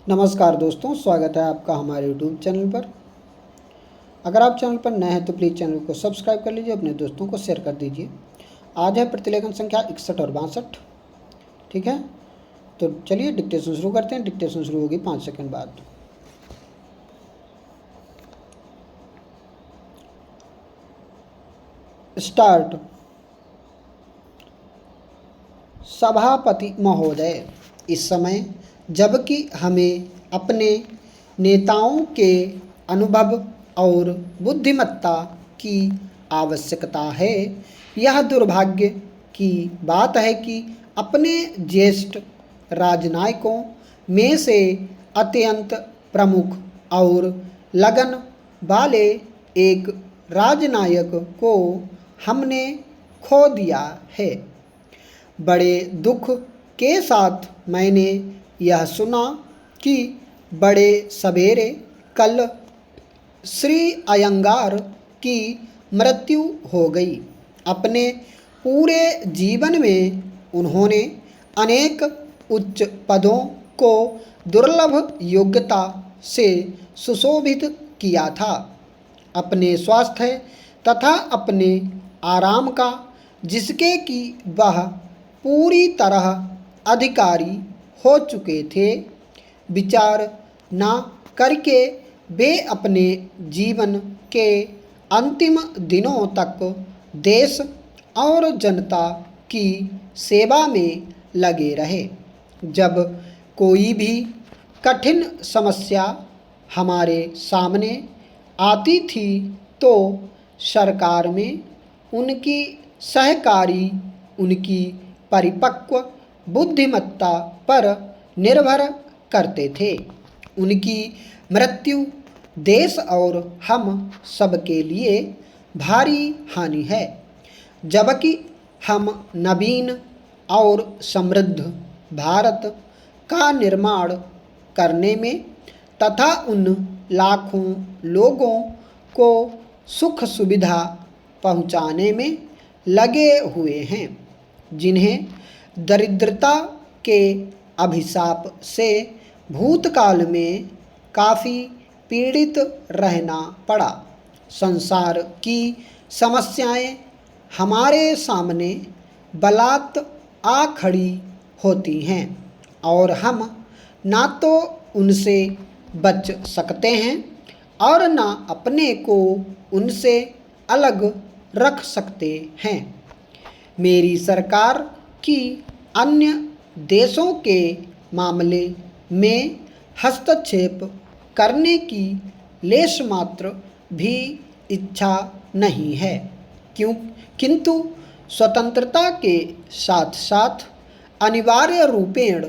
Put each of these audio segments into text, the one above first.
नमस्कार दोस्तों, स्वागत है आपका हमारे YouTube चैनल पर। अगर आप चैनल पर नए हैं तो प्लीज़ चैनल को सब्सक्राइब कर लीजिए, अपने दोस्तों को शेयर कर दीजिए। आज है प्रतिलेखन संख्या 61 और 62। ठीक है, तो चलिए डिक्टेशन शुरू करते हैं। डिक्टेशन शुरू होगी 5 सेकंड बाद। स्टार्ट। सभापति महोदय, इस समय जबकि हमें अपने नेताओं के अनुभव और बुद्धिमत्ता की आवश्यकता है, यह दुर्भाग्य की बात है कि अपने ज्येष्ठ राजनयिकों में से अत्यंत प्रमुख और लगन वाले एक राजनयिक को हमने खो दिया है। बड़े दुख के साथ मैंने यह सुना कि बड़े सवेरे कल श्री अयंगार की मृत्यु हो गई। अपने पूरे जीवन में उन्होंने अनेक उच्च पदों को दुर्लभ योग्यता से सुशोभित किया था। अपने स्वास्थ्य तथा अपने आराम का, जिसके कि वह पूरी तरह अधिकारी हो चुके थे, विचार न करके वे अपने जीवन के अंतिम दिनों तक देश और जनता की सेवा में लगे रहे। जब कोई भी कठिन समस्या हमारे सामने आती थी तो सरकार में उनकी सहकारी, उनकी परिपक्व बुद्धिमत्ता पर निर्भर करते थे। उनकी मृत्यु देश और हम सबके लिए भारी हानि है। जबकि हम नवीन और समृद्ध भारत का निर्माण करने में तथा उन लाखों लोगों को सुख सुविधा पहुंचाने में लगे हुए हैं, जिन्हें दरिद्रता के अभिशाप से भूतकाल में काफ़ी पीड़ित रहना पड़ा। संसार की समस्याएं हमारे सामने बलात् आ खड़ी होती हैं और हम ना तो उनसे बच सकते हैं और ना अपने को उनसे अलग रख सकते हैं। मेरी सरकार की अन्य देशों के मामले में हस्तक्षेप करने की लेश मात्र भी इच्छा नहीं है, किंतु स्वतंत्रता के साथ साथ अनिवार्य रूपेण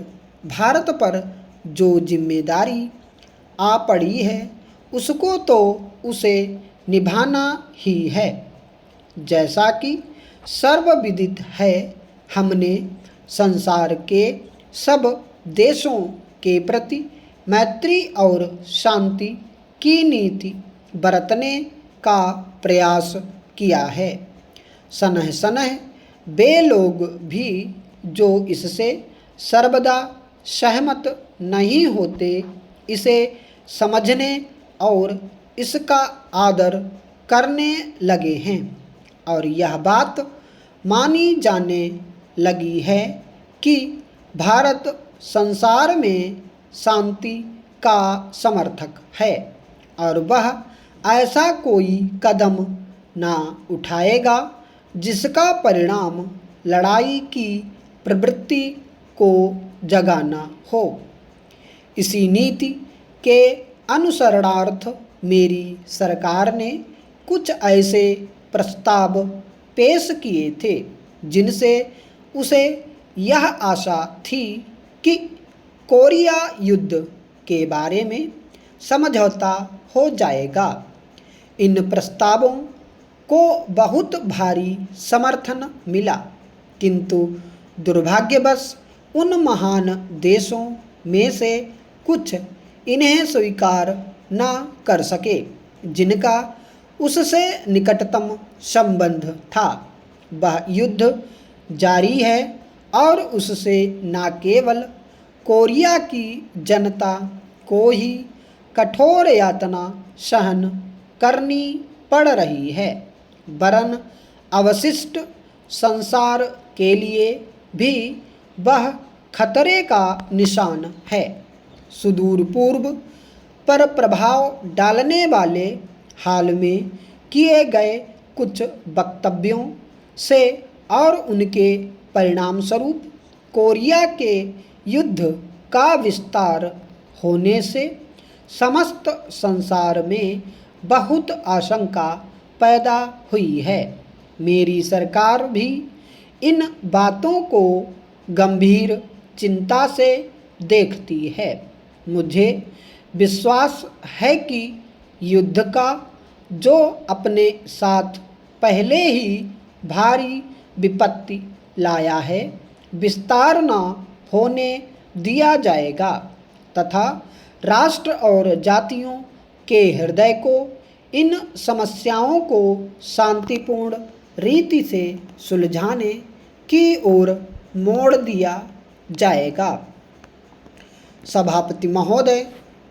भारत पर जो जिम्मेदारी आ पड़ी है उसको तो उसे निभाना ही है। जैसा कि सर्वविदित है, हमने संसार के सब देशों के प्रति मैत्री और शांति की नीति बरतने का प्रयास किया है। सनह सनह वे लोग भी जो इससे सर्वदा सहमत नहीं होते, इसे समझने और इसका आदर करने लगे हैं और यह बात मानी जाने लगी है कि भारत संसार में शांति का समर्थक है और वह ऐसा कोई कदम ना उठाएगा जिसका परिणाम लड़ाई की प्रवृत्ति को जगाना हो। इसी नीति के अनुसरणार्थ मेरी सरकार ने कुछ ऐसे प्रस्ताव पेश किए थे जिनसे उसे यह आशा थी कि कोरिया युद्ध के बारे में समझौता हो जाएगा। इन प्रस्तावों को बहुत भारी समर्थन मिला, किंतु दुर्भाग्यवश उन महान देशों में से कुछ इन्हें स्वीकार न कर सके जिनका उससे निकटतम संबंध था। वह युद्ध जारी है और उससे न केवल कोरिया की जनता को ही कठोर यातना सहन करनी पड़ रही है, वरन अवशिष्ट संसार के लिए भी वह खतरे का निशान है। सुदूर पूर्व पर प्रभाव डालने वाले हाल में किए गए कुछ वक्तव्यों से और उनके परिणाम स्वरूप कोरिया के युद्ध का विस्तार होने से समस्त संसार में बहुत आशंका पैदा हुई है। मेरी सरकार भी इन बातों को गंभीर चिंता से देखती है। मुझे विश्वास है कि युद्ध का जो अपने साथ पहले ही भारी विपत्ति लाया है, विस्तार न होने दिया जाएगा तथा राष्ट्र और जातियों के हृदय को इन समस्याओं को शांतिपूर्ण रीति से सुलझाने की ओर मोड़ दिया जाएगा। सभापति महोदय,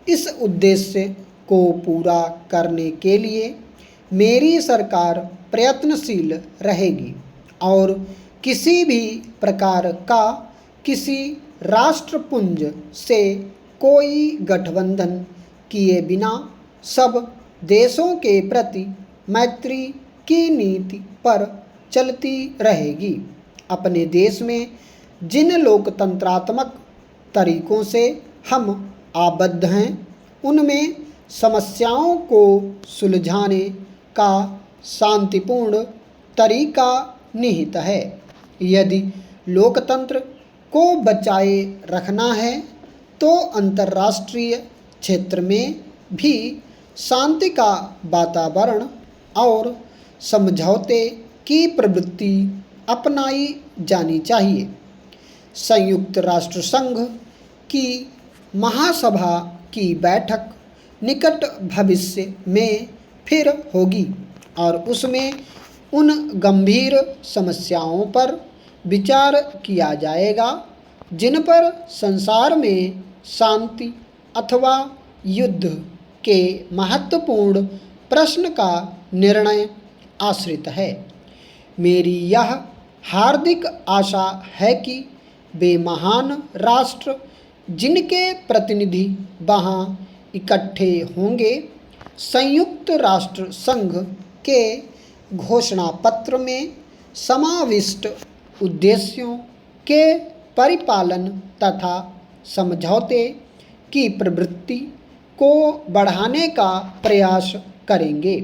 इस उद्देश्य को पूरा करने के लिए मेरी सरकार प्रयत्नशील रहेगी और किसी भी प्रकार का किसी राष्ट्रपुंज से कोई गठबंधन किए बिना सब देशों के प्रति मैत्री की नीति पर चलती रहेगी। अपने देश में जिन लोकतंत्रात्मक तरीकों से हम आबद्ध हैं, उनमें समस्याओं को सुलझाने का शांतिपूर्ण तरीका निहित है। यदि लोकतंत्र को बचाए रखना है तो अंतर्राष्ट्रीय क्षेत्र में भी शांति का वातावरण और समझौते की प्रवृत्ति अपनाई जानी चाहिए। संयुक्त राष्ट्र संघ की महासभा की बैठक निकट भविष्य में फिर होगी और उसमें उन गंभीर समस्याओं पर विचार किया जाएगा जिन पर संसार में शांति अथवा युद्ध के महत्वपूर्ण प्रश्न का निर्णय आश्रित है। मेरी यह हार्दिक आशा है कि वे महान राष्ट्र जिनके प्रतिनिधि वहाँ इकट्ठे होंगे, संयुक्त राष्ट्र संघ के घोषणा पत्र में समाविष्ट उद्देश्यों के परिपालन तथा समझौते की प्रवृत्ति को बढ़ाने का प्रयास करेंगे।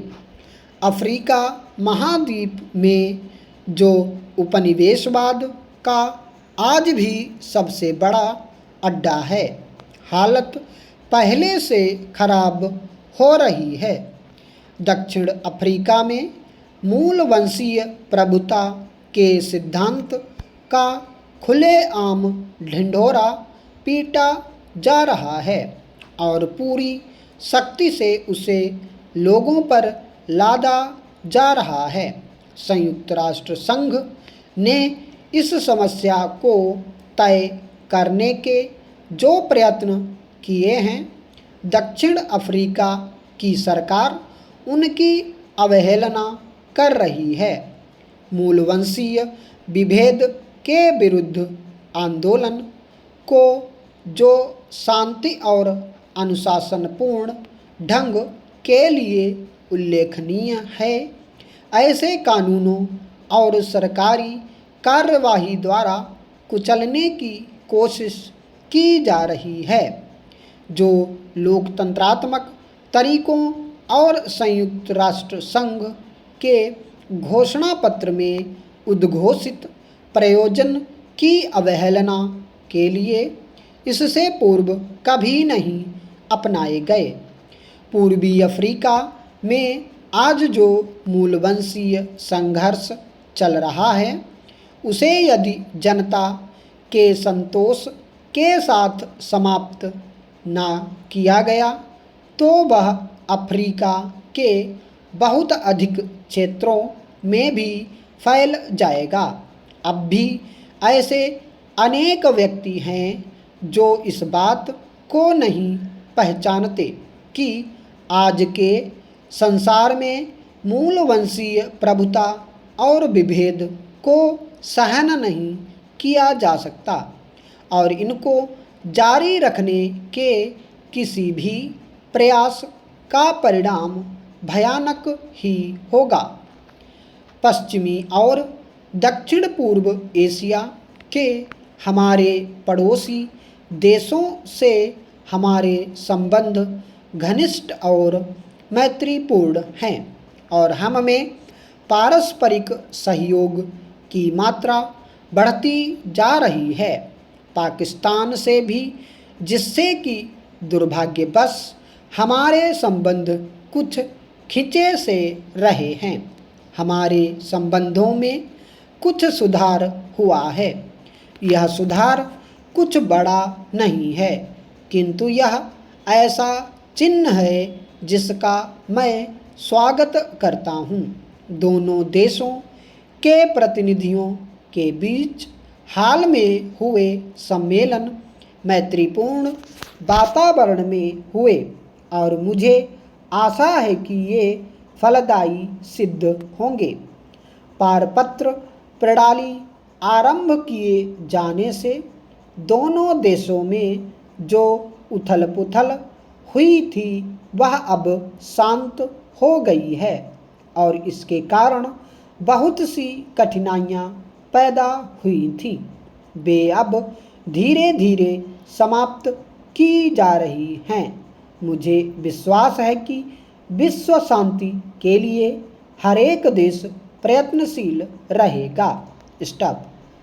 अफ्रीका महाद्वीप में जो उपनिवेशवाद का आज भी सबसे बड़ा अड्डा है, हालत पहले से खराब हो रही है। दक्षिण अफ्रीका में मूल वंशीय प्रभुता के सिद्धांत का खुलेआम ढिंढोरा पीटा जा रहा है और पूरी शक्ति से उसे लोगों पर लादा जा रहा है। संयुक्त राष्ट्र संघ ने इस समस्या को तय करने के जो प्रयत्न किए हैं, दक्षिण अफ्रीका की सरकार उनकी अवहेलना कर रही है। मूलवंशीय विभेद के विरुद्ध आंदोलन को जो शांति और अनुशासनपूर्ण ढंग के लिए उल्लेखनीय है, ऐसे कानूनों और सरकारी कार्यवाही द्वारा कुचलने की कोशिश की जा रही है, जो लोकतंत्रात्मक तरीकों और संयुक्त राष्ट्र संघ के घोषणा पत्र में उद्घोषित प्रयोजन की अवहेलना के लिए इससे पूर्व कभी नहीं अपनाए गए। पूर्वी अफ्रीका में आज जो मूलवंशीय संघर्ष चल रहा है, उसे यदि जनता के संतोष के साथ समाप्त ना किया गया तो वह अफ्रीका के बहुत अधिक क्षेत्रों में भी फैल जाएगा। अब भी ऐसे अनेक व्यक्ति हैं जो इस बात को नहीं पहचानते कि आज के संसार में मूल वंशीय प्रभुता और विभेद को सहन नहीं किया जा सकता और इनको जारी रखने के किसी भी प्रयास का परिणाम भयानक ही होगा। पश्चिमी और दक्षिण पूर्व एशिया के हमारे पड़ोसी देशों से हमारे संबंध घनिष्ठ और मैत्रीपूर्ण हैं और हम में पारस्परिक सहयोग की मात्रा बढ़ती जा रही है। पाकिस्तान से भी, जिससे कि दुर्भाग्यवश हमारे संबंध कुछ खिंचे से रहे हैं, हमारे संबंधों में कुछ सुधार हुआ है। यह सुधार कुछ बड़ा नहीं है, किंतु यह ऐसा चिन्ह है जिसका मैं स्वागत करता हूँ। दोनों देशों के प्रतिनिधियों के बीच हाल में हुए सम्मेलन मैत्रीपूर्ण वातावरण में हुए और मुझे आशा है कि ये फलदायी सिद्ध होंगे। पारपत्र प्रणाली आरंभ किए जाने से दोनों देशों में जो उथल पुथल हुई थी वह अब शांत हो गई है और इसके कारण बहुत सी कठिनाइयाँ पैदा हुई थी, वे अब धीरे धीरे समाप्त की जा रही हैं। मुझे विश्वास है कि विश्व शांति के लिए हर एक देश प्रयत्नशील रहेगा। स्टॉप।